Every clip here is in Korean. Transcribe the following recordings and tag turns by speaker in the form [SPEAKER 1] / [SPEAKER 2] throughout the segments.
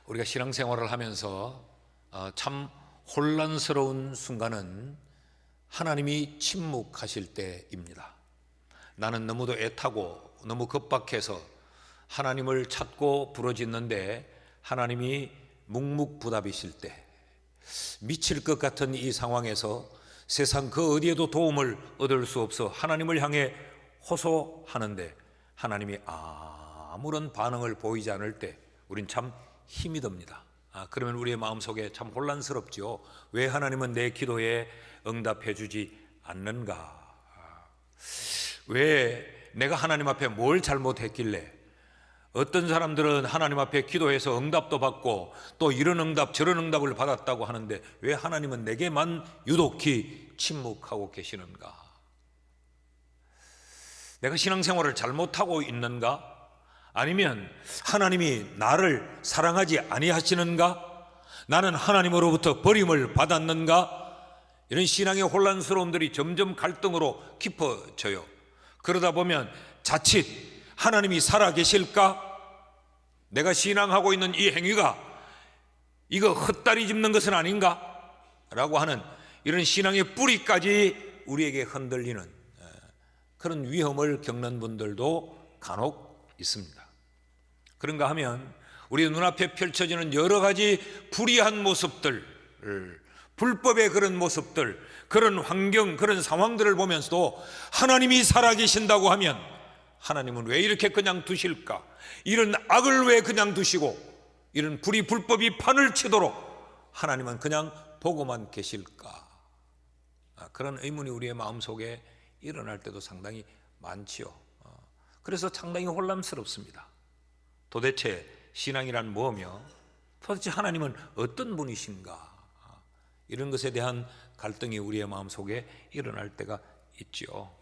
[SPEAKER 1] 우리가 신앙생활을 하면서 참 혼란스러운 순간은 하나님이 침묵하실 때입니다. 나는 너무도 애타고 너무 급박해서 하나님을 찾고 부르짖는데 하나님이 묵묵부답이실 때, 미칠 것 같은 이 상황에서 세상 그 어디에도 도움을 얻을 수 없어 하나님을 향해 호소하는데 하나님이 아무런 반응을 보이지 않을 때 우린 참 힘이 듭니다. 그러면 우리의 마음속에 참 혼란스럽죠. 왜 하나님은 내 기도에 응답해 주지 않는가? 왜 내가 하나님 앞에 뭘 잘못했길래? 어떤 사람들은 하나님 앞에 기도해서 응답도 받고 또 이런 응답 저런 응답을 받았다고 하는데 왜 하나님은 내게만 유독히 침묵하고 계시는가? 내가 신앙생활을 잘못하고 있는가? 아니면 하나님이 나를 사랑하지 아니하시는가? 나는 하나님으로부터 버림을 받았는가? 이런 신앙의 혼란스러움들이 점점 갈등으로 깊어져요. 그러다 보면 자칫 하나님이 살아계실까? 내가 신앙하고 있는 이 행위가 이거 헛다리 짚는 것은 아닌가? 라고 하는 이런 신앙의 뿌리까지 우리에게 흔들리는 그런 위험을 겪는 분들도 간혹 있습니다. 그런가 하면 우리 눈앞에 펼쳐지는 여러 가지 불의한 모습들, 불법의 그런 모습들, 그런 환경, 그런 상황들을 보면서도 하나님이 살아계신다고 하면 하나님은 왜 이렇게 그냥 두실까? 이런 악을 왜 그냥 두시고 이런 불의 불법이 판을 치도록 하나님은 그냥 보고만 계실까? 그런 의문이 우리의 마음속에 일어날 때도 상당히 많지요. 그래서 상당히 혼란스럽습니다. 도대체 신앙이란 뭐며 도대체 하나님은 어떤 분이신가? 이런 것에 대한 갈등이 우리의 마음속에 일어날 때가 있죠.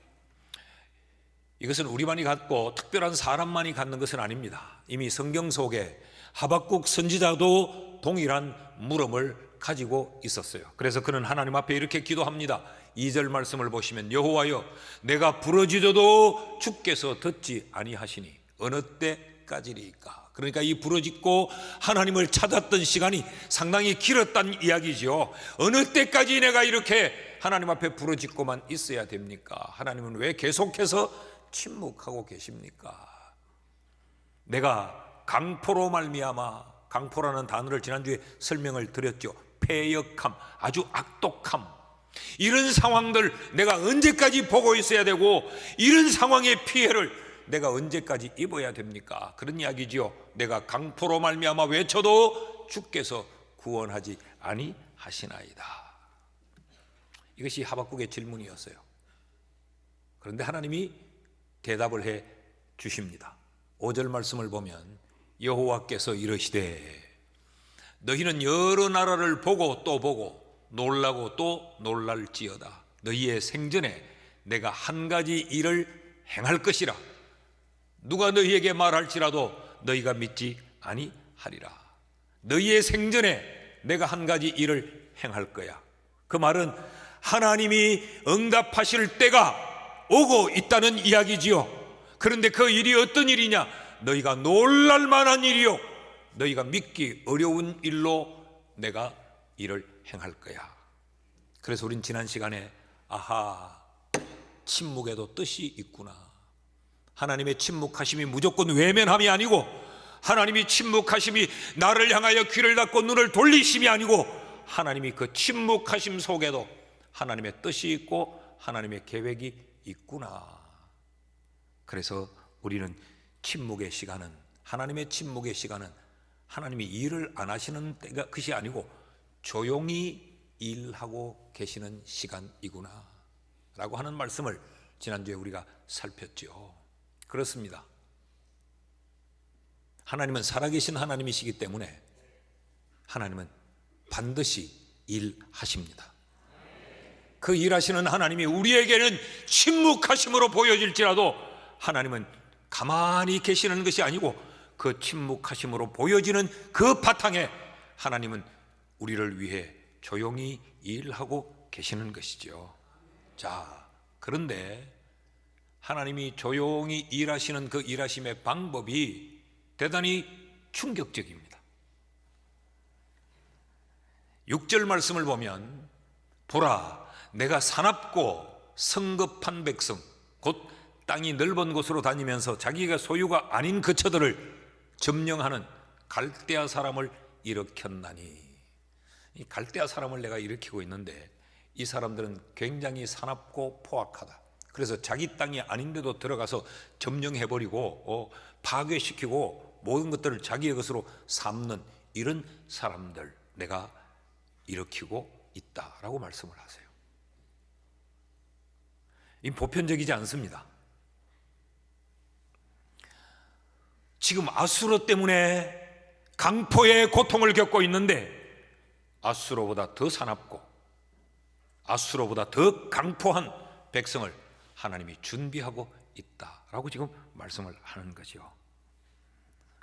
[SPEAKER 1] 이것은 우리만이 갖고 특별한 사람만이 갖는 것은 아닙니다. 이미 성경 속에 하박국 선지자도 동일한 물음을 가지고 있었어요. 그래서 그는 하나님 앞에 이렇게 기도합니다. 2절 말씀을 보시면 여호와여 내가 부르짖어도 주께서 듣지 아니하시니 어느 때까지리까? 그러니까 이 부르짖고 하나님을 찾았던 시간이 상당히 길었다는 이야기죠. 어느 때까지 내가 이렇게 하나님 앞에 부르짖고만 있어야 됩니까? 하나님은 왜 계속해서 침묵하고 계십니까? 내가 강포로 말미암아, 강포라는 단어를 지난주에 설명을 드렸죠. 패역함, 아주 악독함, 이런 상황들 내가 언제까지 보고 있어야 되고 이런 상황의 피해를 내가 언제까지 입어야 됩니까? 그런 이야기지요. 내가 강포로 말미암아 외쳐도 주께서 구원하지 아니하시나이다. 이것이 하박국의 질문이었어요. 그런데 하나님이 대답을 해 주십니다. 5절 말씀을 보면 여호와께서 이르시되 너희는 여러 나라를 보고 또 보고 놀라고 또 놀랄지어다. 너희의 생전에 내가 한 가지 일을 행할 것이라. 누가 너희에게 말할지라도 너희가 믿지 아니하리라. 너희의 생전에 내가 한 가지 일을 행할 거야. 그 말은 하나님이 응답하실 때가 오고 있다는 이야기지요. 그런데 그 일이 어떤 일이냐? 너희가 놀랄 만한 일이요, 너희가 믿기 어려운 일로 내가 일을 행할 거야. 그래서 우린 지난 시간에 침묵에도 뜻이 있구나. 하나님의 침묵하심이 무조건 외면함이 아니고 하나님이 침묵하심이 나를 향하여 귀를 닫고 눈을 돌리심이 아니고 하나님이 그 침묵하심 속에도 하나님의 뜻이 있고 하나님의 계획이 있구나. 그래서 우리는 침묵의 시간은, 하나님의 침묵의 시간은 하나님이 일을 안 하시는 때가 그것이 아니고 조용히 일하고 계시는 시간이구나 라고 하는 말씀을 지난주에 우리가 살폈죠. 그렇습니다. 하나님은 살아계신 하나님이시기 때문에 하나님은 반드시 일하십니다. 그 일하시는 하나님이 우리에게는 침묵하심으로 보여질지라도 하나님은 가만히 계시는 것이 아니고 그 침묵하심으로 보여지는 그 바탕에 하나님은 우리를 위해 조용히 일하고 계시는 것이죠. 자, 그런데 하나님이 조용히 일하시는 그 일하심의 방법이 대단히 충격적입니다. 6절 말씀을 보면 보라 내가 사납고 성급한 백성 곧 땅이 넓은 곳으로 다니면서 자기가 소유가 아닌 거처들을 점령하는 갈대아 사람을 일으켰나니. 이 갈대아 사람을 내가 일으키고 있는데 이 사람들은 굉장히 사납고 포악하다. 그래서 자기 땅이 아닌데도 들어가서 점령해버리고 파괴시키고 모든 것들을 자기의 것으로 삼는 이런 사람들 내가 일으키고 있다라고 말씀을 하세요. 이 보편적이지 않습니다. 지금 아수르 때문에 강포의 고통을 겪고 있는데 아수르보다 더 사납고 아수르보다 더 강포한 백성을 하나님이 준비하고 있다라고 지금 말씀을 하는 거죠.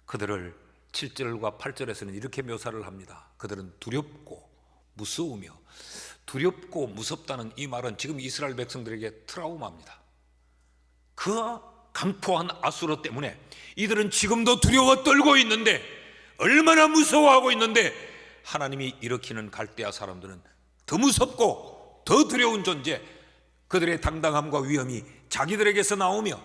[SPEAKER 1] 그들을 7절과 8절에서는 이렇게 묘사를 합니다. 그들은 두렵고 무서우며, 두렵고 무섭다는 이 말은 지금 이스라엘 백성들에게 트라우마입니다. 그 강포한 아수르 때문에 이들은 지금도 두려워 떨고 있는데, 얼마나 무서워하고 있는데, 하나님이 일으키는 갈대아 사람들은 더 무섭고 더 두려운 존재, 그들의 당당함과 위엄이 자기들에게서 나오며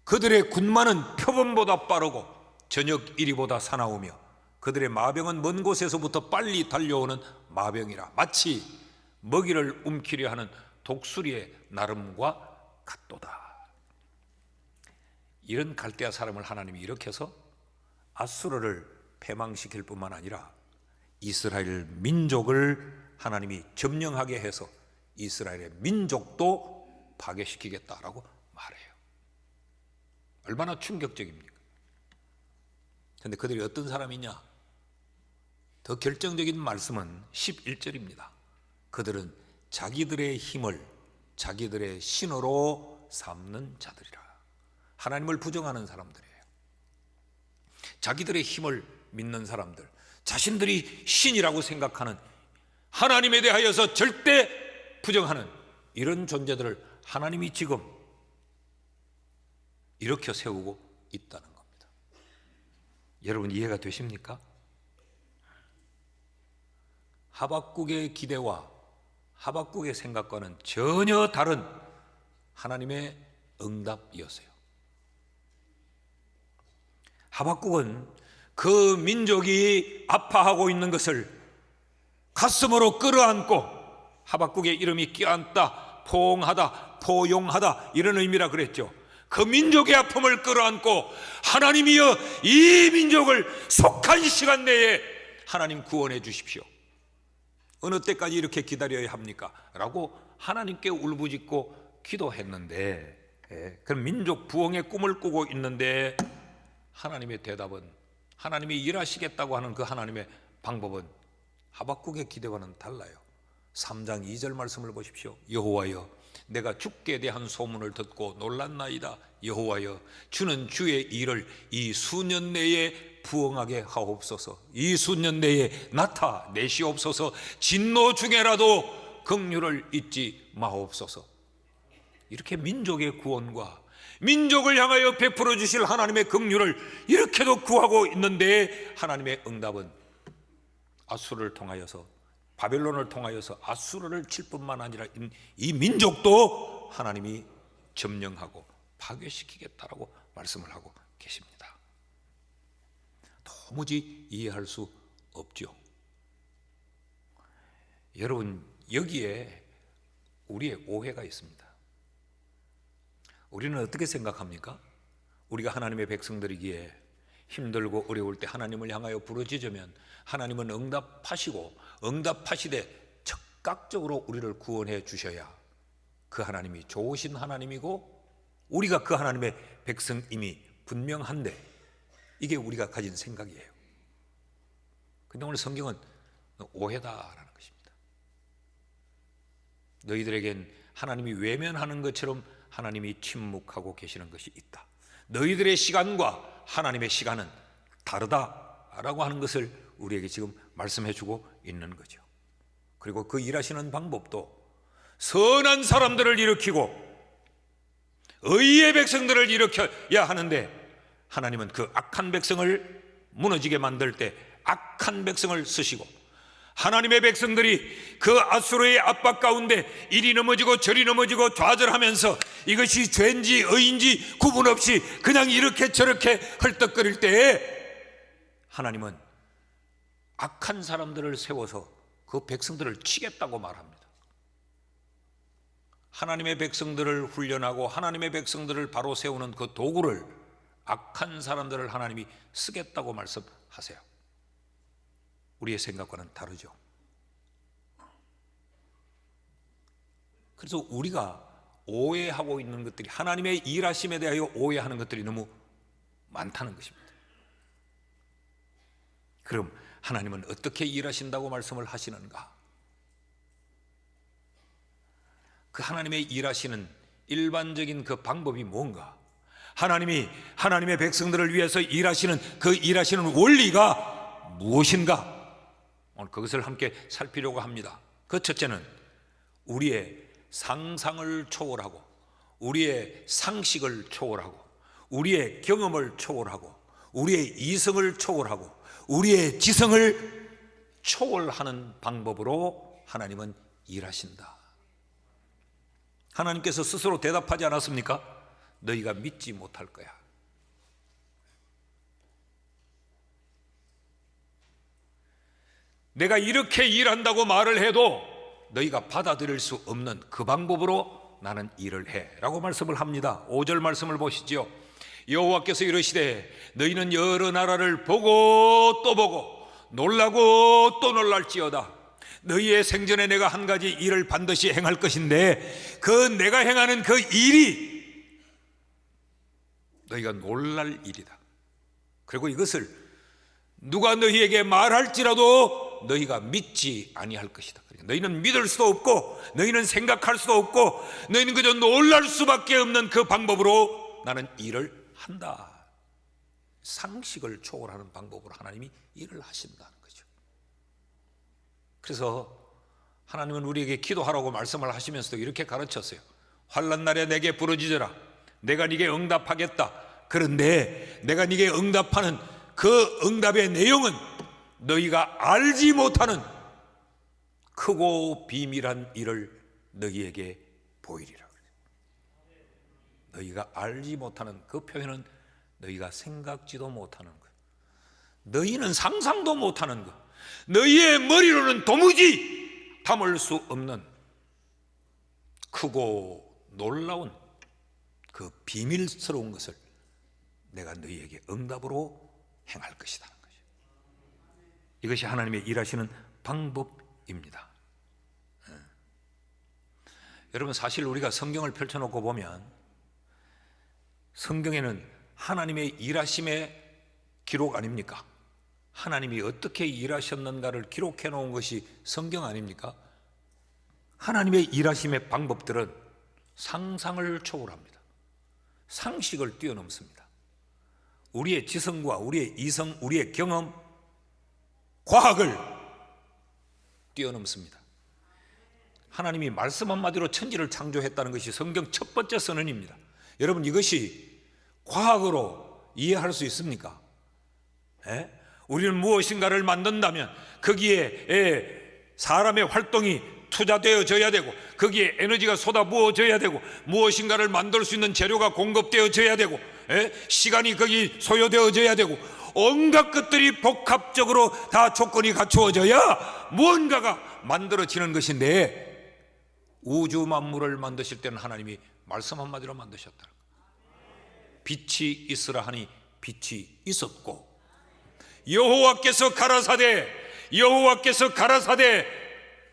[SPEAKER 1] 그들의 군마는 표범보다 빠르고 저녁 이리보다 사나우며 그들의 마병은 먼 곳에서부터 빨리 달려오는 마병이라 마치 먹이를 움키려 하는 독수리의 나름과 같도다. 이런 갈대아 사람을 하나님이 일으켜서 아수르를 패망시킬 뿐만 아니라 이스라엘 민족을 하나님이 점령하게 해서 이스라엘의 민족도 파괴시키겠다라고 말해요. 얼마나 충격적입니까? 그런데 그들이 어떤 사람이냐? 더 결정적인 말씀은 11절입니다. 그들은 자기들의 힘을 자기들의 신으로 삼는 자들이라. 하나님을 부정하는 사람들이에요. 자기들의 힘을 믿는 사람들, 자신들이 신이라고 생각하는, 하나님에 대하여서 절대 부정하는 이런 존재들을 하나님이 지금 일으켜 세우고 있다는 겁니다. 여러분 이해가 되십니까? 하박국의 기대와 하박국의 생각과는 전혀 다른 하나님의 응답이었어요. 하박국은 그 민족이 아파하고 있는 것을 가슴으로 끌어안고, 하박국의 이름이 끼안다, 포옹하다, 포용하다 이런 의미라 그랬죠. 그 민족의 아픔을 끌어안고 하나님이여 이 민족을 속한 시간 내에 하나님 구원해 주십시오. 어느 때까지 이렇게 기다려야 합니까? 라고 하나님께 울부짖고 기도했는데, 그런 민족 부흥의 꿈을 꾸고 있는데 하나님의 대답은, 하나님이 일하시겠다고 하는 그 하나님의 방법은 하박국의 기대와는 달라요. 3장 2절 말씀을 보십시오. 여호와여 내가 주께 대한 소문을 듣고 놀랐나이다. 여호와여 주는 주의 일을 이 수년 내에 부응하게 하옵소서. 이 수년 내에 나타내시옵소서. 진노 중에라도 긍휼을 잊지 마옵소서. 이렇게 민족의 구원과 민족을 향하여 베풀어 주실 하나님의 긍휼을 이렇게도 구하고 있는데 하나님의 응답은 아수르를 통하여서, 바벨론을 통하여서 아수르를 칠 뿐만 아니라 이 민족도 하나님이 점령하고 파괴시키겠다라고 말씀을 하고 계십니다. 도무지 이해할 수 없죠. 여러분 여기에 우리의 오해가 있습니다. 우리는 어떻게 생각합니까? 우리가 하나님의 백성들이기에 힘들고 어려울 때 하나님을 향하여 부르짖으면 하나님은 응답하시고 응답하시되 즉각적으로 우리를 구원해 주셔야 그 하나님이 좋으신 하나님이고 우리가 그 하나님의 백성임이 분명한데, 이게 우리가 가진 생각이에요. 근데 오늘 성경은 오해다라는 것입니다. 너희들에겐 하나님이 외면하는 것처럼 하나님이 침묵하고 계시는 것이 있다. 너희들의 시간과 하나님의 시간은 다르다라고 하는 것을 우리에게 지금 말씀해 주고 있는 거죠. 그리고 그 일하시는 방법도 선한 사람들을 일으키고 의의 백성들을 일으켜야 하는데, 하나님은 그 악한 백성을 무너지게 만들 때 악한 백성을 쓰시고 하나님의 백성들이 그 아수르의 압박 가운데 이리 넘어지고 저리 넘어지고 좌절하면서 이것이 죄인지 의인지 구분 없이 그냥 이렇게 저렇게 헐떡거릴 때에 하나님은 악한 사람들을 세워서 그 백성들을 치겠다고 말합니다. 하나님의 백성들을 훈련하고 하나님의 백성들을 바로 세우는 그 도구를 악한 사람들을 하나님이 쓰겠다고 말씀하세요. 우리의 생각과는 다르죠. 그래서 우리가 오해하고 있는 것들이, 하나님의 일하심에 대하여 오해하는 것들이 너무 많다는 것입니다. 그럼 하나님은 어떻게 일하신다고 말씀을 하시는가? 그 하나님의 일하시는 일반적인 그 방법이 뭔가? 하나님이 하나님의 백성들을 위해서 일하시는 그 일하시는 원리가 무엇인가? 오늘 그것을 함께 살피려고 합니다. 그 첫째는 우리의 상상을 초월하고 우리의 상식을 초월하고 우리의 경험을 초월하고 우리의 이성을 초월하고 우리의 지성을 초월하는 방법으로 하나님은 일하신다. 하나님께서 스스로 대답하지 않았습니까? 너희가 믿지 못할 거야. 내가 이렇게 일한다고 말을 해도 너희가 받아들일 수 없는 그 방법으로 나는 일을 해 라고 말씀을 합니다. 5절 말씀을 보시죠. 여호와께서 이르시되 너희는 여러 나라를 보고 또 보고 놀라고 또 놀랄지어다. 너희의 생전에 내가 한 가지 일을 반드시 행할 것인데 그 내가 행하는 그 일이 너희가 놀랄 일이다. 그리고 이것을 누가 너희에게 말할지라도 너희가 믿지 아니할 것이다. 너희는 믿을 수도 없고 너희는 생각할 수도 없고 너희는 그저 놀랄 수밖에 없는 그 방법으로 나는 일을 한다. 상식을 초월하는 방법으로 하나님이 일을 하신다는 거죠. 그래서 하나님은 우리에게 기도하라고 말씀을 하시면서도 이렇게 가르쳤어요. 환난 날에 내게 부르짖으라. 내가 네게 응답하겠다. 그런데 내가 네게 응답하는 그 응답의 내용은 너희가 알지 못하는 크고 비밀한 일을 너희에게 보이리라. 너희가 알지 못하는 그 표현은 너희가 생각지도 못하는 것, 너희는 상상도 못하는 것, 너희의 머리로는 도무지 담을 수 없는 크고 놀라운 그 비밀스러운 것을 내가 너희에게 응답으로 행할 것이다. 이것이 하나님의 일하시는 방법입니다. 여러분, 사실 우리가 성경을 펼쳐놓고 보면 성경에는 하나님의 일하심의 기록 아닙니까? 하나님이 어떻게 일하셨는가를 기록해 놓은 것이 성경 아닙니까? 하나님의 일하심의 방법들은 상상을 초월합니다. 상식을 뛰어넘습니다. 우리의 지성과 우리의 이성, 우리의 경험, 과학을 뛰어넘습니다. 하나님이 말씀 한마디로 천지를 창조했다는 것이 성경 첫 번째 선언입니다. 여러분, 이것이 과학으로 이해할 수 있습니까? 우리는 무엇인가를 만든다면 거기에 사람의 활동이 투자되어져야 되고 거기에 에너지가 쏟아부어져야 되고 무엇인가를 만들 수 있는 재료가 공급되어져야 되고 시간이 거기 소요되어져야 되고 온갖 것들이 복합적으로 다 조건이 갖추어져야 무언가가 만들어지는 것인데, 우주 만물을 만드실 때는 하나님이 말씀 한마디로 만드셨다. 빛이 있으라 하니 빛이 있었고, 여호와께서 가라사대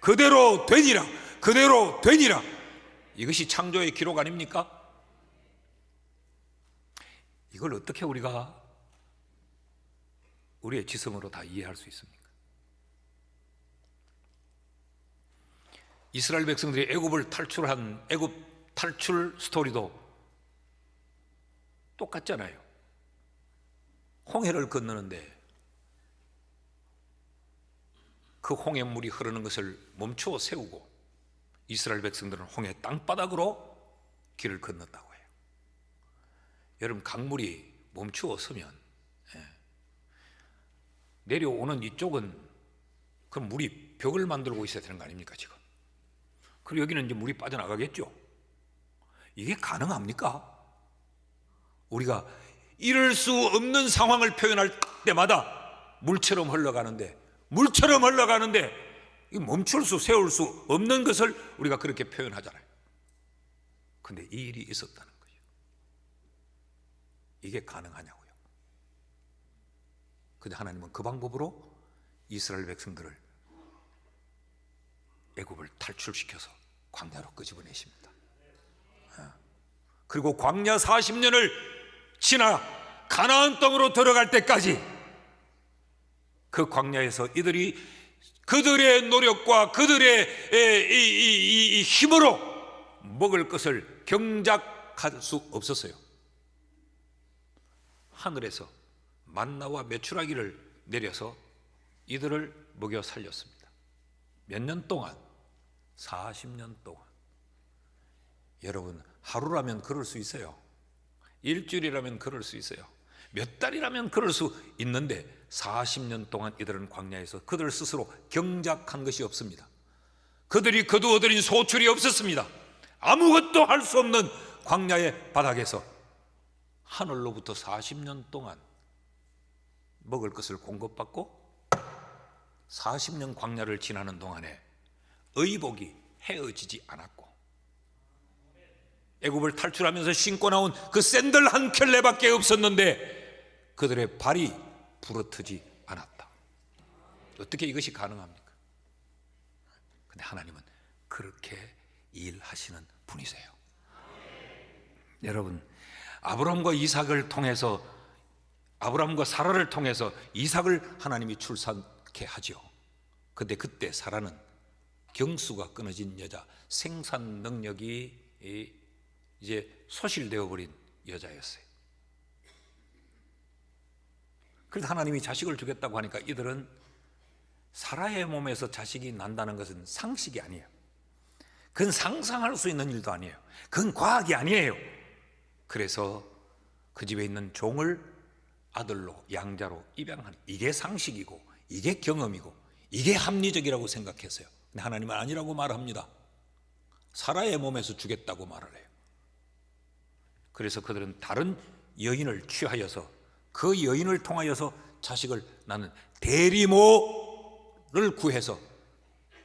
[SPEAKER 1] 그대로 되니라, 그대로 되니라. 이것이 창조의 기록 아닙니까? 이걸 어떻게 우리가 우리의 지성으로 다 이해할 수 있습니까? 이스라엘 백성들이 애굽을 탈출한 애굽 탈출 스토리도 똑같잖아요. 홍해를 건너는데 그 홍해물이 흐르는 것을 멈추어 세우고 이스라엘 백성들은 홍해 땅바닥으로 길을 건넜다고 해요. 여러분, 강물이 멈추어 서면 내려오는 이쪽은 그럼 물이 벽을 만들고 있어야 되는 거 아닙니까 지금? 그리고 여기는 이제 물이 빠져나가겠죠. 이게 가능합니까? 우리가 이럴 수 없는 상황을 표현할 때마다 물처럼 흘러가는데 멈출 수 세울 수 없는 것을 우리가 그렇게 표현하잖아요. 근데 이 일이 있었다는 거죠. 이게 가능하냐고요. 근데 하나님은 그 방법으로 이스라엘 백성들을 애굽을 탈출시켜서 광야로 끄집어내십니다. 그리고 광야 40년을 지나 가나안 땅으로 들어갈 때까지 그 광야에서 이들이 그들의 노력과 그들의 이 힘으로 먹을 것을 경작할 수 없었어요. 하늘에서 만나와 메추라기를 내려서 이들을 먹여 살렸습니다. 몇 년 동안? 40년 동안. 여러분, 하루라면 그럴 수 있어요. 일주일이라면 그럴 수 있어요. 몇 달이라면 그럴 수 있는데 40년 동안 이들은 광야에서 그들 스스로 경작한 것이 없습니다. 그들이 거두어들인 소출이 없었습니다. 아무것도 할 수 없는 광야의 바닥에서 하늘로부터 40년 동안 먹을 것을 공급받고 40년 광야를 지나는 동안에 의복이 헤어지지 않았고 애굽을 탈출하면서 신고 나온 그 샌들 한 켤레밖에 없었는데 그들의 발이 부러뜨지 않았다. 어떻게 이것이 가능합니까? 근데 하나님은 그렇게 일하시는 분이세요. 여러분, 아브라함과 이삭을 통해서, 아브라함과 사라를 통해서 이삭을 하나님이 출산케 하죠. 근데 그때 사라는 경수가 끊어진 여자, 생산 능력이 이제 소실되어 버린 여자였어요. 그래서 하나님이 자식을 주겠다고 하니까 이들은 사라의 몸에서 자식이 난다는 것은 상식이 아니에요. 그건 상상할 수 있는 일도 아니에요. 그건 과학이 아니에요. 그래서 그 집에 있는 종을 아들로, 양자로 입양하는, 이게 상식이고 이게 경험이고 이게 합리적이라고 생각했어요. 근데 하나님은 아니라고 말합니다. 사라의 몸에서 주겠다고 말을 해요. 그래서 그들은 다른 여인을 취하여서 그 여인을 통하여서 자식을 낳는 대리모를 구해서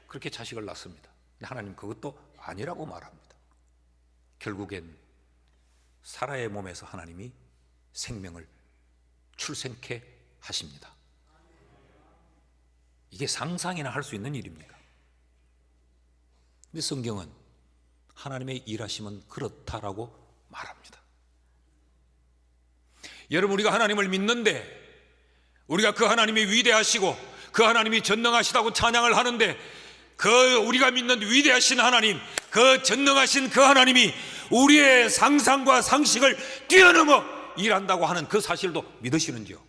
[SPEAKER 1] 그렇게 자식을 낳습니다. 근데 하나님 그것도 아니라고 말합니다. 결국엔 사라의 몸에서 하나님이 생명을 출생케 하십니다. 이게 상상이나 할 수 있는 일입니까? 근데 성경은 하나님의 일하심은 그렇다라고 말합니다. 여러분, 우리가 하나님을 믿는데, 우리가 그 하나님이 위대하시고 그 하나님이 전능하시다고 찬양을 하는데, 그 우리가 믿는 위대하신 하나님, 그 전능하신 그 하나님이 우리의 상상과 상식을 뛰어넘어 일한다고 하는 그 사실도 믿으시는지요?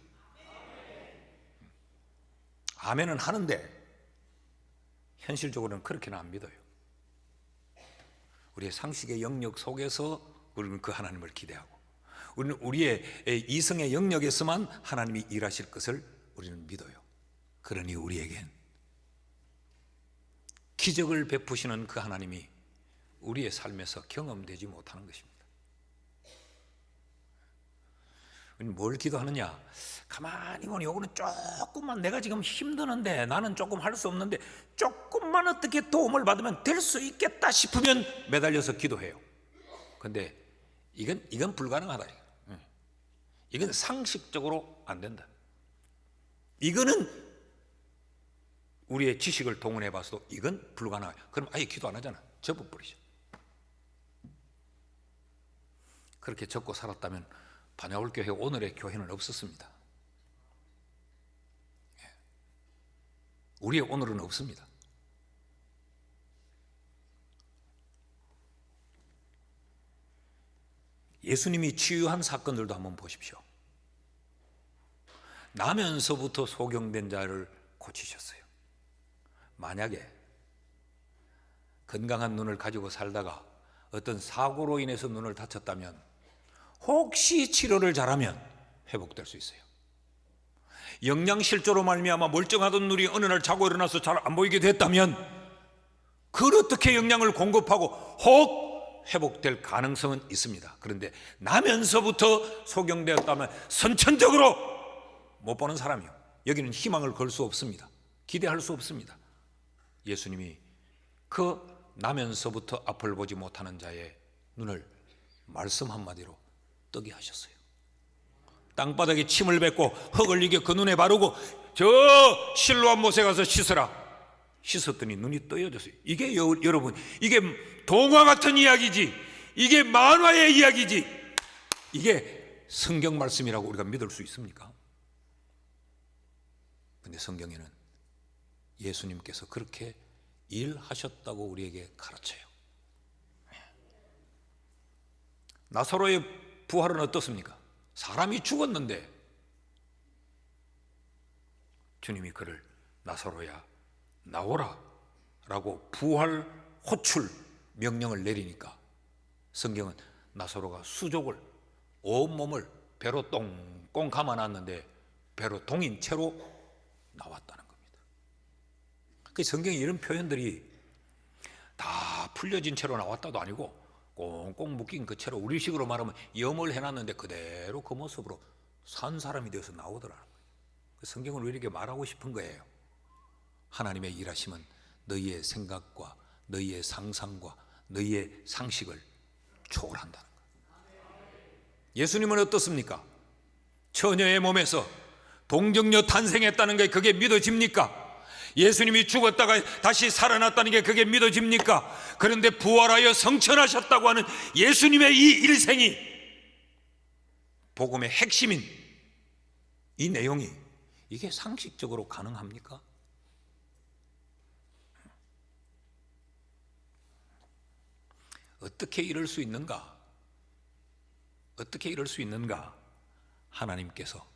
[SPEAKER 1] 아멘은 하는데 현실적으로는 그렇게는 안 믿어요. 우리의 상식의 영역 속에서 우리는 그 하나님을 기대하고, 우리는 우리의 이성의 영역에서만 하나님이 일하실 것을 우리는 믿어요. 그러니 우리에겐 기적을 베푸시는 그 하나님이 우리의 삶에서 경험되지 못하는 것입니다. 우리는 뭘 기도하느냐? 가만히 보니 요거는 조금만, 내가 지금 힘드는데, 나는 조금 할 수 없는데 조금만 어떻게 도움을 받으면 될 수 있겠다 싶으면 매달려서 기도해요. 근데 이건 불가능하다. 이건 상식적으로 안 된다. 이거는 우리의 지식을 동원해 봐서도 이건 불가능해요. 그럼 아예 기도 안 하잖아. 접어버리죠. 그렇게 접고 살았다면 반야울 교회 오늘의 교회는 없었습니다. 우리의 오늘은 없습니다. 예수님이 치유한 사건들도 한번 보십시오. 나면서부터 소경된 자를 고치셨어요. 만약에 건강한 눈을 가지고 살다가 어떤 사고로 인해서 눈을 다쳤다면 혹시 치료를 잘하면 회복될 수 있어요. 영양실조로 말미암아 멀쩡하던 눈이 어느 날 자고 일어나서 잘 안 보이게 됐다면 그걸 어떻게 영양을 공급하고 혹 회복될 가능성은 있습니다. 그런데 나면서부터 소경되었다면 선천적으로 못 보는 사람이요, 여기는 희망을 걸 수 없습니다. 기대할 수 없습니다. 예수님이 그 나면서부터 앞을 보지 못하는 자의 눈을 말씀 한마디로 뜨게 하셨어요. 땅바닥에 침을 뱉고 흙을 이겨 그 눈에 바르고 저 실로암 못에 가서 씻으라. 씻었더니 눈이 떠여졌어요. 이게 여러분, 이게 동화 같은 이야기지, 이게 만화의 이야기지, 이게 성경 말씀이라고 우리가 믿을 수 있습니까? 근데 성경에는 예수님께서 그렇게 일하셨다고 우리에게 가르쳐요. 나사로의 부활은 어떻습니까? 사람이 죽었는데 주님이 그를 나사로야 나오라 라고 부활 호출 명령을 내리니까 성경은 나사로가 수족을 온몸을 배로 똥꽁 감아놨는데 배로 동인 채로 나왔다는 겁니다. 그 성경에 이런 표현들이 다 풀려진 채로 나왔다도 아니고 꽁꽁 묶인 그 채로 우리식으로 말하면 염을 해놨는데 그대로 그 모습으로 산 사람이 되어서 나오더라는 거예요. 성경은 우리에게 말하고 싶은 거예요. 하나님의 일하심은 너희의 생각과 너희의 상상과 너희의 상식을 초월한다는 거예요. 예수님은 어떻습니까? 처녀의 몸에서 동정녀 탄생했다는 게 그게 믿어집니까? 예수님이 죽었다가 다시 살아났다는 게 그게 믿어집니까? 그런데 부활하여 성천하셨다고 하는 예수님의 이 일생이 복음의 핵심인 이 내용이 이게 상식적으로 가능합니까? 어떻게 이럴 수 있는가? 어떻게 이럴 수 있는가? 하나님께서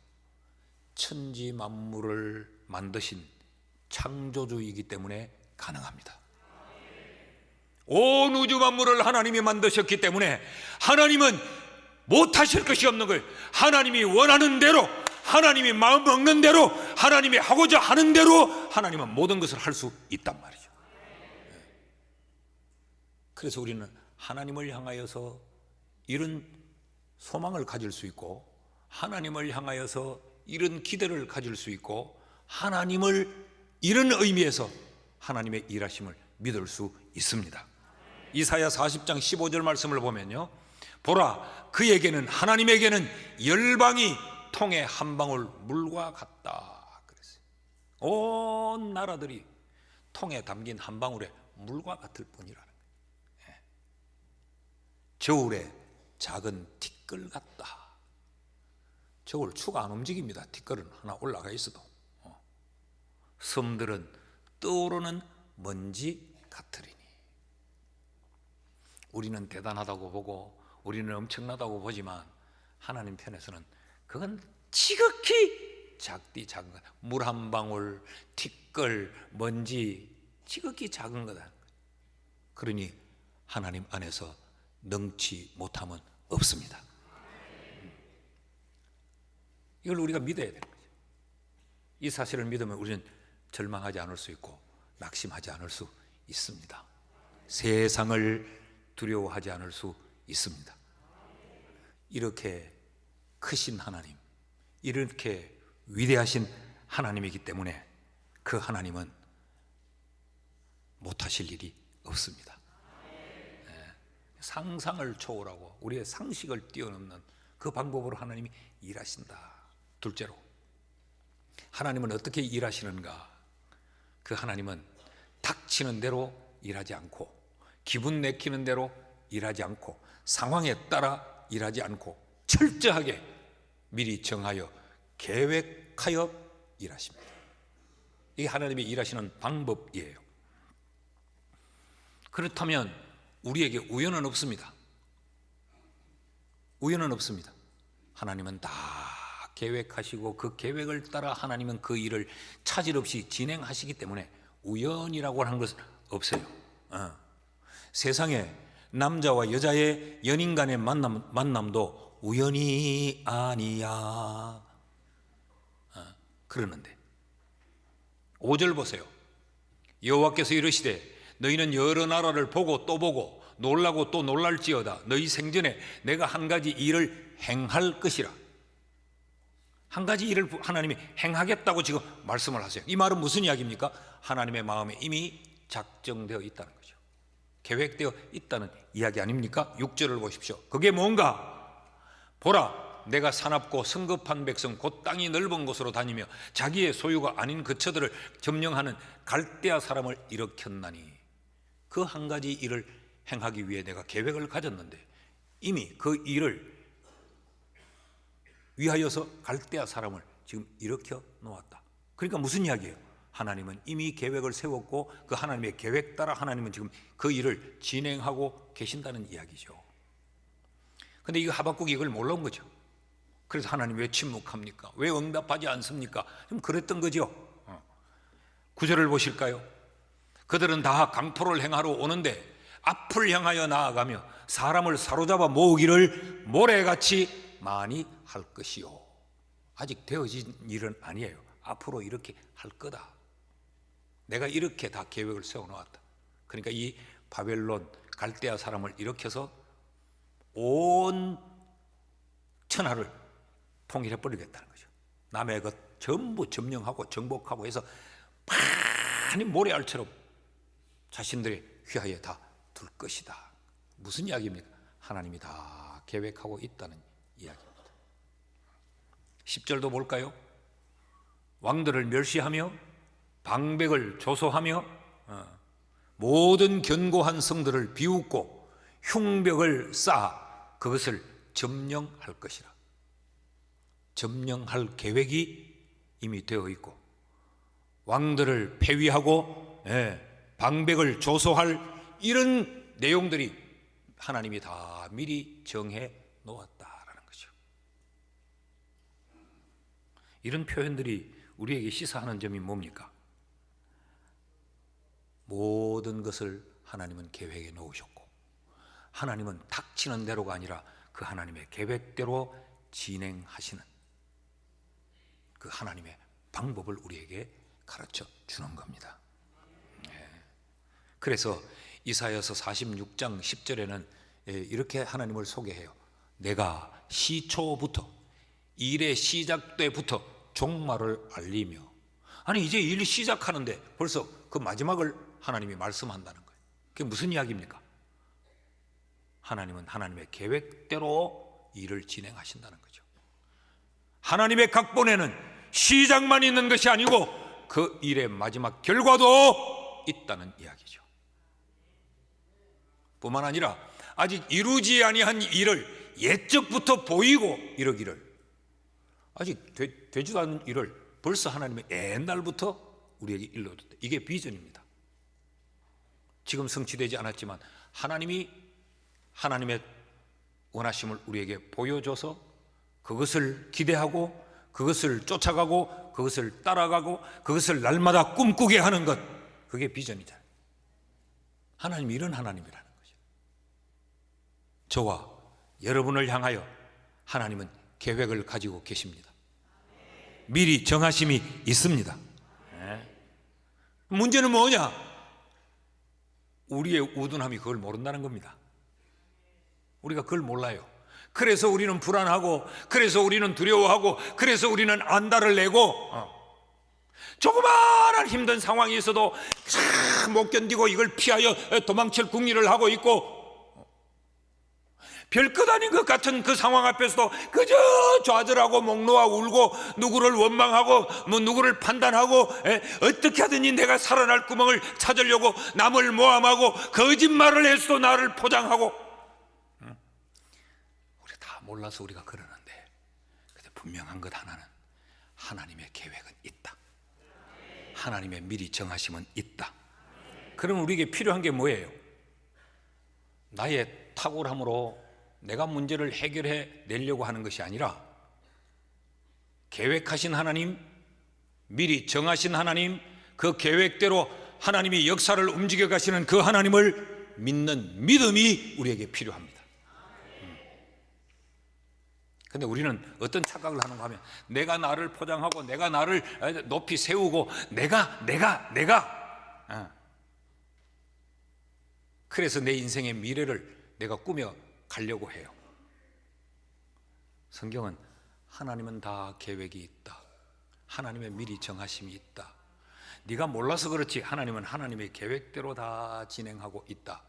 [SPEAKER 1] 천지 만물을 만드신 창조주이기 때문에 가능합니다. 온 우주 만물을 하나님이 만드셨기 때문에 하나님은 못하실 것이 없는 거예요. 하나님이 원하는 대로, 하나님이 마음 먹는 대로, 하나님이 하고자 하는 대로 하나님은 모든 것을 할 수 있단 말이죠. 그래서 우리는 하나님을 향하여서 이런 소망을 가질 수 있고, 하나님을 향하여서 이런 기대를 가질 수 있고, 하나님을 이런 의미에서 하나님의 일하심을 믿을 수 있습니다. 이사야 40장 15절 말씀을 보면요, 보라 그에게는, 하나님에게는 열방이 통에 한 방울 물과 같다 그랬어요. 온 나라들이 통에 담긴 한 방울의 물과 같을 뿐이라는 거예요. 저울에 작은 티끌 같다. 저울 추가 안 움직입니다. 티끌은 하나 올라가 있어도. 섬들은 떠오르는 먼지 같으리니. 우리는 대단하다고 보고 우리는 엄청나다고 보지만 하나님 편에서는 그건 지극히 작디 작은 거다. 물 한 방울, 티끌, 먼지, 지극히 작은 거다. 그러니 하나님 안에서 능치 못함은 없습니다. 이걸 우리가 믿어야 되는 거죠. 이 사실을 믿으면 우리는 절망하지 않을 수 있고 낙심하지 않을 수 있습니다. 세상을 두려워하지 않을 수 있습니다. 이렇게 크신 하나님, 이렇게 위대하신 하나님이기 때문에 그 하나님은 못하실 일이 없습니다. 상상을 초월하고 우리의 상식을 뛰어넘는 그 방법으로 하나님이 일하신다. 둘째로, 하나님은 어떻게 일하시는가? 그 하나님은 닥치는 대로 일하지 않고, 기분 내키는 대로 일하지 않고, 상황에 따라 일하지 않고, 철저하게 미리 정하여 계획하여 일하십니다. 이게 하나님이 일하시는 방법이에요. 그렇다면 우리에게 우연은 없습니다. 우연은 없습니다. 하나님은 다 계획하시고 그 계획을 따라 하나님은 그 일을 차질 없이 진행하시기 때문에 우연이라고 하는 것은 없어요. 세상에 남자와 여자의 연인 간의 만남도 우연이 아니야. 그러는데 5절 보세요. 여호와께서 이르시되 너희는 여러 나라를 보고 또 보고 놀라고 또 놀랄지어다. 너희 생전에 내가 한 가지 일을 행할 것이라. 한 가지 일을 하나님이 행하겠다고 지금 말씀을 하세요. 이 말은 무슨 이야기입니까? 하나님의 마음에 이미 작정되어 있다는 거죠. 계획되어 있다는 이야기 아닙니까? 6절을 보십시오. 그게 뭔가? 보라, 내가 사납고 성급한 백성 곧 땅이 넓은 곳으로 다니며 자기의 소유가 아닌 거처들을 점령하는 갈대아 사람을 일으켰나니. 그 한 가지 일을 행하기 위해 내가 계획을 가졌는데 이미 그 일을 위하여서 갈대아 사람을 지금 일으켜 놓았다. 그러니까 무슨 이야기예요? 하나님은 이미 계획을 세웠고 그 하나님의 계획 따라 하나님은 지금 그 일을 진행하고 계신다는 이야기죠. 근데 이 하박국이 이걸 몰라온 거죠. 그래서 하나님 왜 침묵합니까? 왜 응답하지 않습니까? 좀 그랬던 거죠. 9절을 보실까요? 그들은 다 강포를 행하러 오는데 앞을 향하여 나아가며 사람을 사로잡아 모으기를 모래같이 많이 할 것이요. 아직 되어진 일은 아니에요. 앞으로 이렇게 할 거다. 내가 이렇게 다 계획을 세워놓았다. 그러니까 이 바벨론 갈대아 사람을 일으켜서 온 천하를 통일해버리겠다는 거죠. 남의 것 전부 점령하고 정복하고 해서 많이 모래알처럼 자신들의 휘하에 다 둘 것이다. 무슨 이야기입니까? 하나님이 다 계획하고 있다는 이야기입니다. 10절도 볼까요? 왕들을 멸시하며 방백을 조소하며 모든 견고한 성들을 비웃고 흉벽을 쌓아 그것을 점령할 것이라. 점령할 계획이 이미 되어 있고 왕들을 폐위하고 방백을 조소할 이런 내용들이 하나님이 다 미리 정해 놓았다라는 거죠. 이런 표현들이 우리에게 시사하는 점이 뭡니까? 모든 것을 하나님은 계획해 놓으셨고 하나님은 닥치는 대로가 아니라 그 하나님의 계획대로 진행하시는 그 하나님의 방법을 우리에게 가르쳐 주는 겁니다. 그래서 이사야서 46장 10절에는 이렇게 하나님을 소개해요. 내가 시초부터 일의 시작 때부터 종말을 알리며. 아니 이제 일이 시작하는데 벌써 그 마지막을 하나님이 말씀한다는 거예요. 그게 무슨 이야기입니까? 하나님은 하나님의 계획대로 일을 진행하신다는 거죠. 하나님의 각본에는 시작만 있는 것이 아니고 그 일의 마지막 결과도 있다는 이야기죠. 뿐만 아니라 아직 이루지 아니한 일을 옛적부터 보이고 이러기를, 아직 되지도 않은 일을 벌써 하나님의 옛날부터 우리에게 일러줬다. 이게 비전입니다. 지금 성취되지 않았지만 하나님이 하나님의 원하심을 우리에게 보여줘서 그것을 기대하고 그것을 쫓아가고 그것을 따라가고 그것을 날마다 꿈꾸게 하는 것, 그게 비전이잖아요. 하나님이 이런 하나님이라는 거죠. 저와 여러분을 향하여 하나님은 계획을 가지고 계십니다. 미리 정하심이 있습니다. 문제는 뭐냐? 우리의 우둔함이 그걸 모른다는 겁니다. 우리가 그걸 몰라요. 그래서 우리는 불안하고, 그래서 우리는 두려워하고, 그래서 우리는 안달을 내고, 조그마한 힘든 상황이 있어도 못 견디고 이걸 피하여 도망칠 궁리를 하고 있고, 별것 아닌 것 같은 그 상황 앞에서도 그저 좌절하고 목 놓아 울고 누구를 원망하고 누구를 판단하고 어떻게 하든지 내가 살아날 구멍을 찾으려고 남을 모함하고 거짓말을 해서도 나를 포장하고, 우리 다 몰라서 우리가 그러는데, 근데 분명한 것 하나는 하나님의 계획은 있다. 하나님의 미리 정하심은 있다. 그럼 우리에게 필요한 게 뭐예요? 나의 탁월함으로 내가 문제를 해결해 내려고 하는 것이 아니라 계획하신 하나님, 미리 정하신 하나님, 그 계획대로 하나님이 역사를 움직여 가시는 그 하나님을 믿는 믿음이 우리에게 필요합니다. 근데 우리는 어떤 착각을 하는가 하면 내가 나를 포장하고 내가 나를 높이 세우고 내가 그래서 내 인생의 미래를 내가 꾸며 가려고 해요. 성경은 하나님은 다 계획이 있다. 하나님의 미리 정하심이 있다. 네가 몰라서 그렇지 하나님은 하나님의 계획대로 다 진행하고 있다.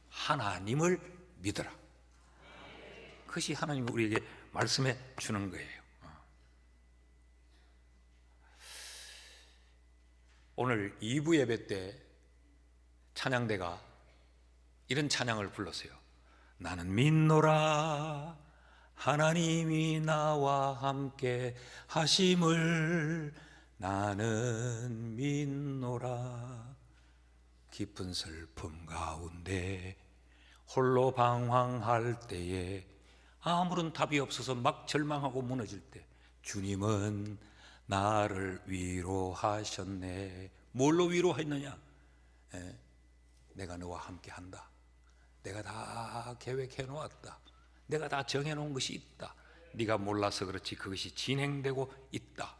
[SPEAKER 1] 하나님을 믿어라. 그것이 하나님이 우리에게 말씀해 주는 거예요. 오늘 2부 예배 때 찬양대가 이런 찬양을 불렀어요. 나는 믿노라 하나님이 나와 함께 하심을 나는 믿노라 깊은 슬픔 가운데 홀로 방황할 때에 아무런 답이 없어서 막 절망하고 무너질 때 주님은 나를 위로하셨네. 뭘로 위로했느냐? 내가 너와 함께 한다. 내가 다 계획해 놓았다. 내가 다 정해 놓은 것이 있다. 네가 몰라서 그렇지 그것이 진행되고 있다.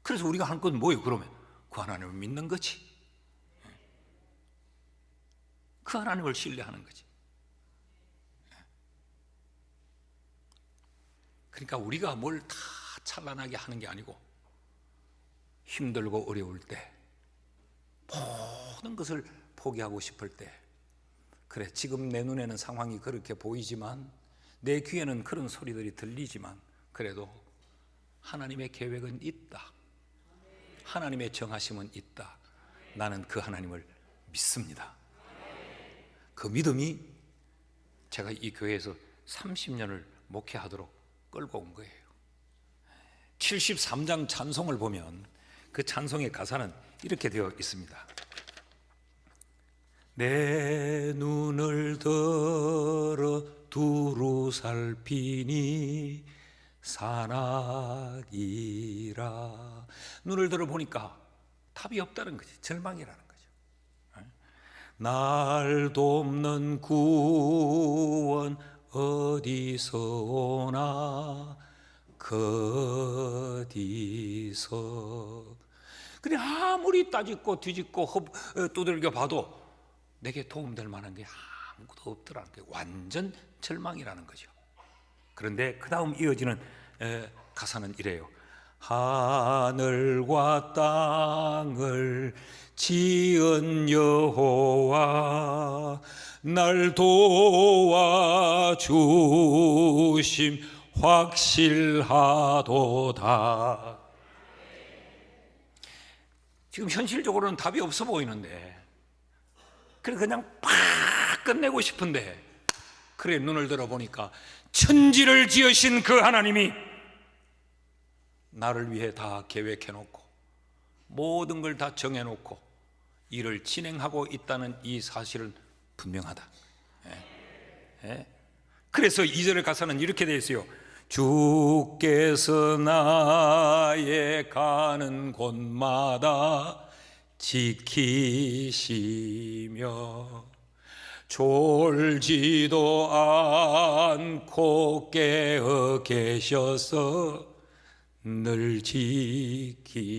[SPEAKER 1] 그래서 우리가 하는 건 뭐예요? 그러면 그 하나님을 믿는 거지. 그 하나님을 신뢰하는 거지. 그러니까 우리가 뭘 다 찬란하게 하는 게 아니고 힘들고 어려울 때 모든 것을 포기하고 싶을 때 그래 지금 내 눈에는 상황이 그렇게 보이지만 내 귀에는 그런 소리들이 들리지만 그래도 하나님의 계획은 있다. 하나님의 정하심은 있다. 나는 그 하나님을 믿습니다. 그 믿음이 제가 이 교회에서 30년을 목회하도록 끌고 온 거예요. 73장 찬송을 보면 그 찬송의 가사는 이렇게 되어 있습니다. 내 눈을 들어 두루 살피니 산악이라. 눈을 들어 보니까 답이 없다는 거지. 절망이라는 거죠. 날 돕는 구원 어디서 오나 어디서. 그래 아무리 따지고 뒤집고 두들겨 봐도 내게 도움될 만한 게 아무것도 없더라는 게 완전 절망이라는 거죠. 그런데 그 다음 이어지는 가사는 이래요. 하늘과 땅을 지은 여호와 날 도와주심 확실하도다. 지금 현실적으로는 답이 없어 보이는데 그래 그냥 팍 끝내고 싶은데 그래 눈을 들어보니까 천지를 지으신 그 하나님이 나를 위해 다 계획해놓고 모든 걸 다 정해놓고 일을 진행하고 있다는 이 사실은 분명하다. 그래서 2절의 가사는 이렇게 되어 있어요. 주께서 나의 가는 곳마다 지키시며 졸지도 않고 깨어 계셔서 늘 지키네.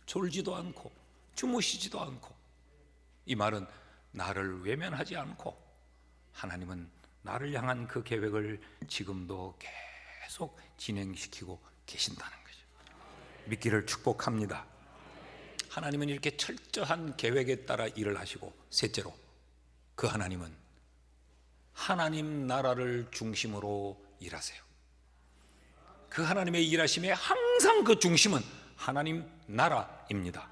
[SPEAKER 1] 졸지도 않고 주무시지도 않고, 이 말은 나를 외면하지 않고 하나님은 나를 향한 그 계획을 지금도 계속 진행시키고 계신다는 거죠. 믿기를 축복합니다. 하나님은 이렇게 철저한 계획에 따라 일을 하시고, 셋째로 그 하나님은 하나님 나라를 중심으로 일하세요. 그 하나님의 일하심에 항상 그 중심은 하나님 나라입니다.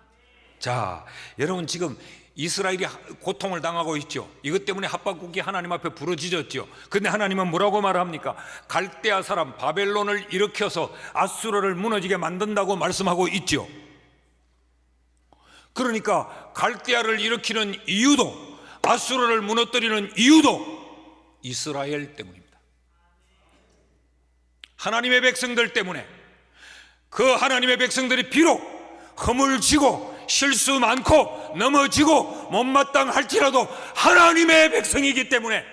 [SPEAKER 1] 자, 여러분 지금 이스라엘이 고통을 당하고 있죠. 이것 때문에 하박국이 하나님 앞에 부르짖었죠. 근데 하나님은 뭐라고 말합니까? 갈대아 사람 바벨론을 일으켜서 아수르를 무너지게 만든다고 말씀하고 있죠. 그러니까 갈대아를 일으키는 이유도, 아수르를 무너뜨리는 이유도 이스라엘 때문입니다. 하나님의 백성들 때문에. 그 하나님의 백성들이 비록 허물지고 실수 많고 넘어지고 못마땅할지라도 하나님의 백성이기 때문에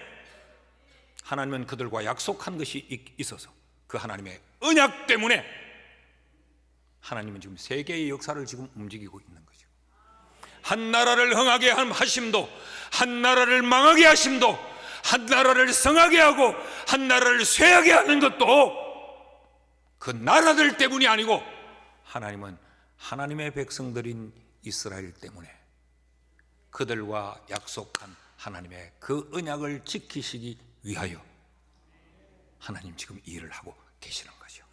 [SPEAKER 1] 하나님은 그들과 약속한 것이 있어서 그 하나님의 언약 때문에 하나님은 지금 세계의 역사를 지금 움직이고 있는 거죠. 한 나라를 흥하게 하심도, 한 나라를 망하게 하심도, 한 나라를 성하게 하고 한 나라를 쇠하게 하는 것도 그 나라들 때문이 아니고 하나님은 하나님의 백성들인 이스라엘 때문에 그들과 약속한 하나님의 그 언약을 지키시기 위하여 하나님 지금 일을 하고 계시는 거죠.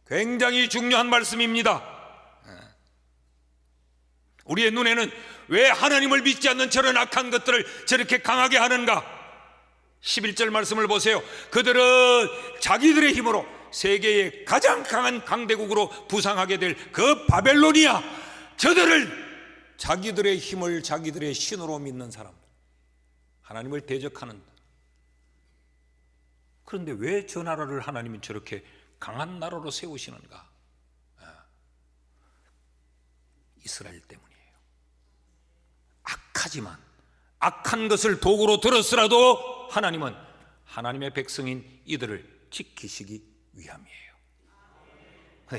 [SPEAKER 1] 굉장히 중요한 말씀입니다. 우리의 눈에는 왜 하나님을 믿지 않는 저런 악한 것들을 저렇게 강하게 하는가? 11절 말씀을 보세요. 그들은 자기들의 힘으로 세계의 가장 강한 강대국으로 부상하게 될 그 바벨로니아, 저들을 자기들의 힘을 자기들의 신으로 믿는 사람들, 하나님을 대적하는. 그런데 왜 저 나라를 하나님은 저렇게 강한 나라로 세우시는가? 이스라엘 때문이에요. 악하지만 악한 것을 도구로 들었으라도 하나님은 하나님의 백성인 이들을 지키시기 위함이에요.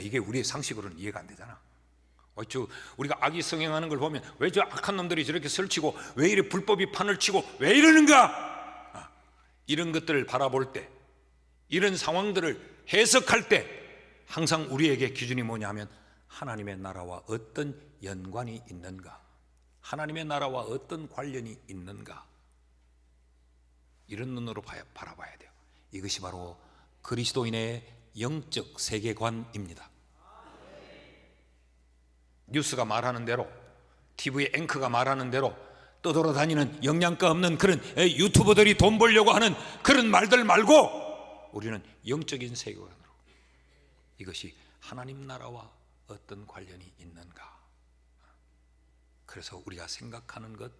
[SPEAKER 1] 이게 우리의 상식으로는 이해가 안 되잖아. 우리가 악이 성행하는 걸 보면 왜 저 악한 놈들이 저렇게 설치고 왜 이래 불법이 판을 치고 왜 이러는가? 이런 것들을 바라볼 때, 이런 상황들을 해석할 때 항상 우리에게 기준이 뭐냐 하면 하나님의 나라와 어떤 연관이 있는가, 하나님의 나라와 어떤 관련이 있는가, 이런 눈으로 바라봐야 돼요. 이것이 바로 그리스도인의 영적 세계관입니다. 뉴스가 말하는 대로, TV의 앵커가 말하는 대로 떠돌아다니는 영양가 없는 그런 유튜버들이 돈 벌려고 하는 그런 말들 말고 우리는 영적인 세계관으로, 이것이 하나님 나라와 어떤 관련이 있는가. 그래서 우리가 생각하는 것,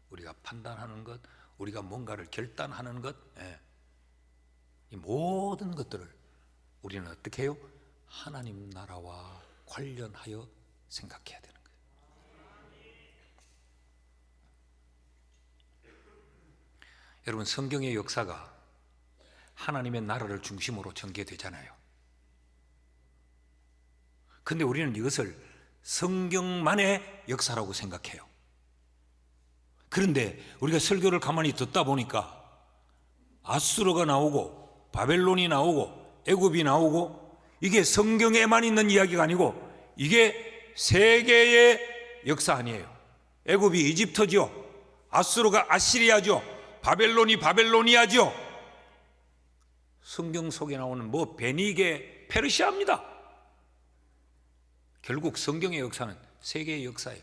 [SPEAKER 1] 우리가 판단하는 것, 우리가 뭔가를 결단하는 것, 이 모든 것들을 우리는 어떻게 해요? 하나님 나라와 관련하여 생각해야 되는 거예요. 여러분, 성경의 역사가 하나님의 나라를 중심으로 전개되잖아요. 근데 우리는 이것을 성경만의 역사라고 생각해요. 그런데 우리가 설교를 가만히 듣다 보니까 아수르가 나오고 바벨론이 나오고 애굽이 나오고, 이게 성경에만 있는 이야기가 아니고 이게 세계의 역사 아니에요. 애굽이 이집트죠, 아수르가 아시리아죠, 바벨론이 바벨로니아죠. 성경 속에 나오는 베니게 페르시아입니다. 결국 성경의 역사는 세계의 역사예요.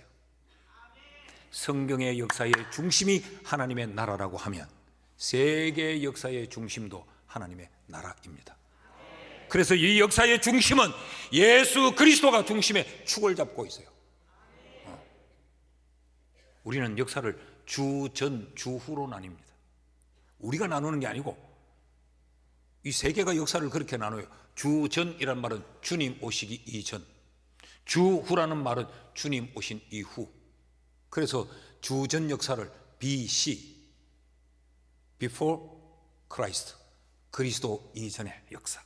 [SPEAKER 1] 성경의 역사의 중심이 하나님의 나라라고 하면 세계의 역사의 중심도 하나님의 나라입니다. 그래서 이 역사의 중심은 예수 그리스도가 중심에 축을 잡고 있어요. 우리는 역사를 주전, 주후로 나뉩니다. 우리가 나누는 게 아니고 이 세계가 역사를 그렇게 나눠요. 주전이란 말은 주님 오시기 이전, 주후라는 말은 주님 오신 이후. 그래서 주전 역사를 BC, Before Christ, 그리스도 이전의 역사.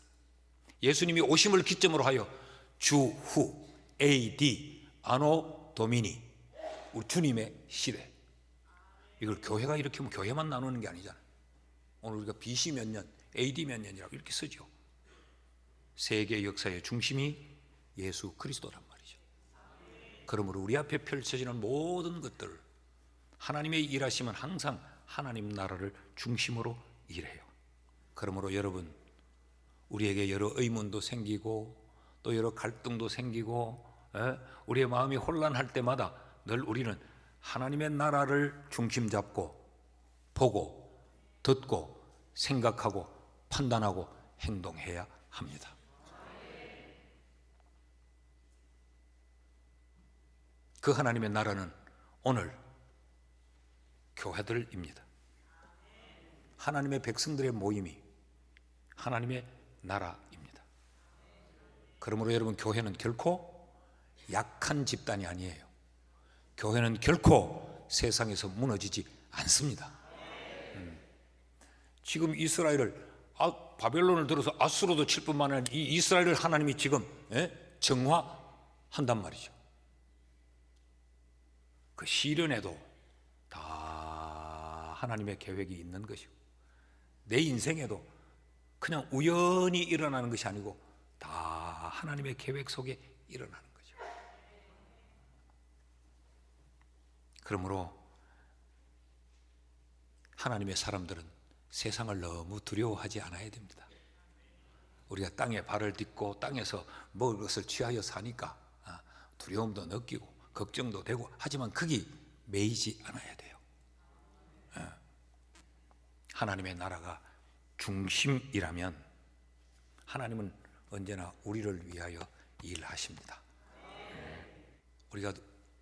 [SPEAKER 1] 예수님이 오심을 기점으로 하여 주후, AD, 아노 도미니, 우리 주님의 시대. 이걸 교회가 이렇게 하면 교회만 나누는 게 아니잖아요. 오늘 우리가 BC 몇 년, AD 몇 년이라고 이렇게 쓰죠. 세계 역사의 중심이 예수 그리스도란 말이죠. 그러므로 우리 앞에 펼쳐지는 모든 것들, 하나님의 일하심은 항상 하나님 나라를 중심으로 일해요. 그러므로 여러분, 우리에게 여러 의문도 생기고 또 여러 갈등도 생기고 우리의 마음이 혼란할 때마다 늘 우리는 하나님의 나라를 중심 잡고 보고 듣고 생각하고 판단하고 행동해야 합니다. 그 하나님의 나라는 오늘 교회들입니다. 하나님의 백성들의 모임이 하나님의 나라입니다. 그러므로 여러분, 교회는 결코 약한 집단이 아니에요. 교회는 결코 세상에서 무너지지 않습니다. 지금 이스라엘을 바벨론을 들어서 아수르도 칠 뿐만 아니라 이 이스라엘을 하나님이 지금 정화한단 말이죠. 그 시련에도 다 하나님의 계획이 있는 것이고, 내 인생에도 그냥 우연히 일어나는 것이 아니고 다 하나님의 계획 속에 일어나는 거죠. 그러므로 하나님의 사람들은 세상을 너무 두려워하지 않아야 됩니다. 우리가 땅에 발을 딛고 땅에서 먹을 것을 취하여 사니까 두려움도 느끼고 걱정도 되고, 하지만 거기 매이지 않아야 돼요. 하나님의 나라가 중심이라면 하나님은 언제나 우리를 위하여 일하십니다. 우리가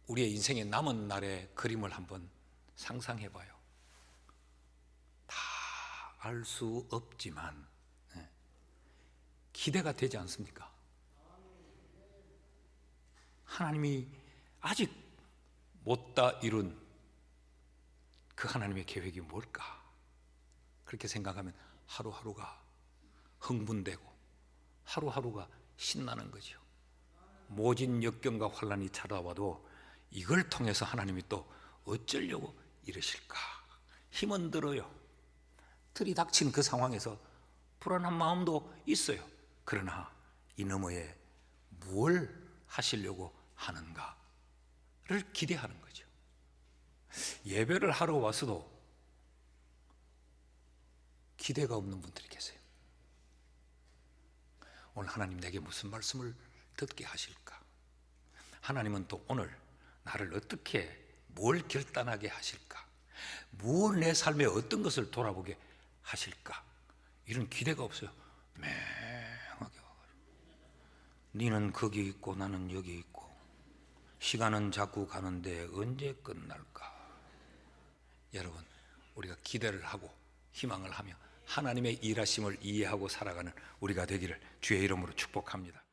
[SPEAKER 1] 우리의 인생의 남은 날의 그림을 한번 상상해 봐요. 다 알 수 없지만 기대가 되지 않습니까? 하나님이 아직 못다 이룬 그 하나님의 계획이 뭘까? 그렇게 생각하면 하루하루가 흥분되고 하루하루가 신나는 거죠. 모진 역경과 환난이 찾아와도 이걸 통해서 하나님이 또 어쩌려고 이러실까? 힘은 들어요. 들이닥친 그 상황에서 불안한 마음도 있어요. 그러나 이 너머에 뭘 하시려고 하는가를 기대하는 거죠. 예배를 하러 와서도 기대가 없는 분들이 계세요. 오늘 하나님 내게 무슨 말씀을 듣게 하실까? 하나님은 또 오늘 나를 어떻게, 뭘 결단하게 하실까? 뭘 내 삶에 어떤 것을 돌아보게 하실까? 이런 기대가 없어요. 맹하게 와가지고 니는 거기 있고 나는 여기 있고 시간은 자꾸 가는데 언제 끝날까? 여러분, 우리가 기대를 하고 희망을 하며 하나님의 일하심을 이해하고 살아가는 우리가 되기를 주의 이름으로 축복합니다.